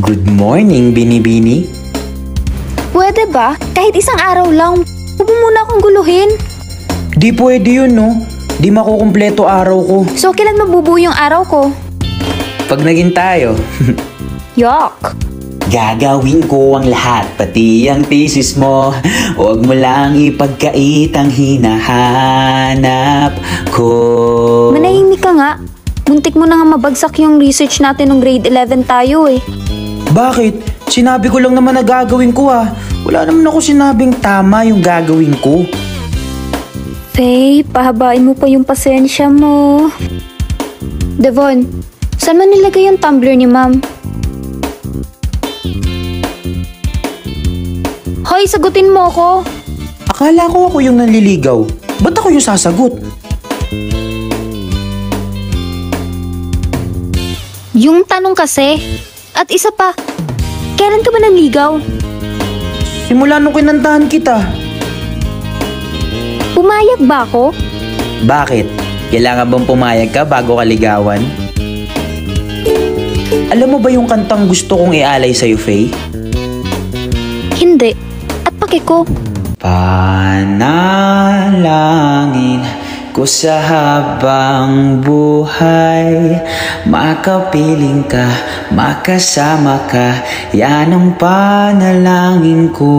Good morning, Binibini. Pwede ba? Kahit isang araw lang. Huwag mo muna akong guluhin. Di pwede yun, no? Di makukumpleto araw ko. So, kailan mabubuo yung araw ko? Pag naging tayo, Yuck! gagawin ko ang lahat, pati ang thesis mo. Huwag mo lang ipagkait ang hinahanap ko. Manahimik ka nga. Muntik mo na nga mabagsak yung research natin nung grade 11 tayo eh. Bakit? Sinabi ko lang naman na gagawin ko ah. Wala naman ako sinabing tama yung gagawin ko. Faye, pahabain mo pa yung pasensya mo. Devon, saan mo nilagay yung tumbler ni ma'am? Hoy, sagutin mo ako. Akala ko ako yung nanliligaw. Ba't ako yung sasagot? Yung tanong kasi. At isa pa, kailan ka ba nanligaw? Simula nung kinantahan kita. Pumayag ba ako? Bakit? Kailangan bang pumayag ka bago ka ligawan? Alam mo ba yung kantang gusto kong ialay sa'yo, Faye? Hindi. At paki ko. Panalangin ko sa habang buhay, makapiling ka, makasama ka, yan ang panalangin ko.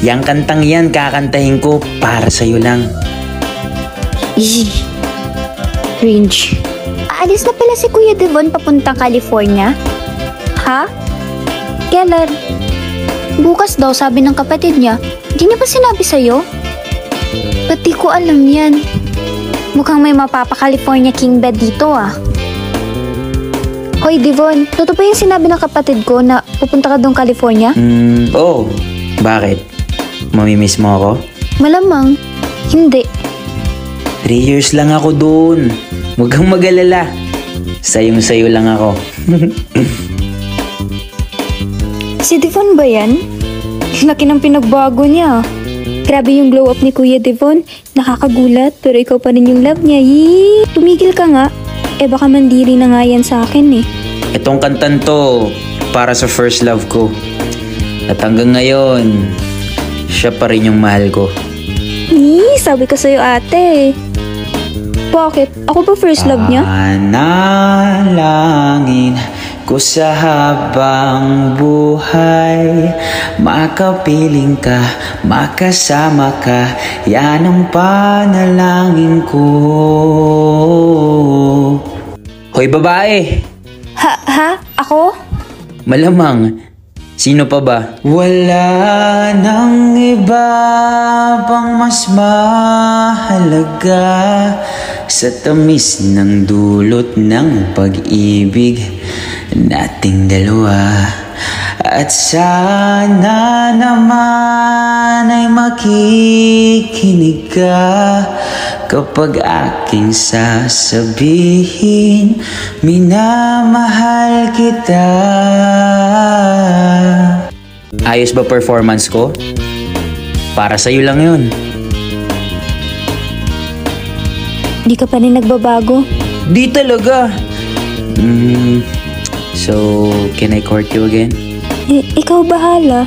Yang kantang yan kakantahin ko para sa'yo lang. Cringe. Aalis na pala si Kuya Devon papuntang California? Ha? Kailan? Bukas daw, sabi ng kapatid niya. Di niya ba sinabi sa'yo? Ba't di ko alam yan? Mukhang may mapapa-California king bed dito ah. Hoy Devon, totoo ba yung sinabi ng kapatid ko na pupunta ka doon California? Oo. Bakit? Mamimiss mo ako? Malamang. Hindi. 3 years lang ako doon. Huwag kang mag-alala. Sayong-sayo lang ako. Si Devon ba yan? Laki ng pinagbago niya. Grabe yung glow up ni Kuya Devon. Nakakagulat, pero ikaw pa rin yung love niya. Yee! Tumigil ka nga. Eh baka mandiri na nga yan sa akin eh. Itong kantan to, para sa first love ko. At hanggang ngayon, siya pa rin yung mahal ko. Yee! Sabi ko sa'yo ate. Bakit? Ako ba first love niya? Panalangin ko sa habang buhay, makapiling ka, makasama ka, yan ang panalangin ko. Hoy babae! Ha? Ako? Malamang, sino pa ba? Wala nang iba pang mas mahalaga sa tamis ng dulot ng pag-ibig nating dalawa. At sana naman ay makikinig ka kapag aking sasabihin, minamahal kita. Ayos ba performance ko? Para sa'yo lang yun. Di ka pa rin nagbabago. Di talaga. So, can I court you again? Ikaw bahala.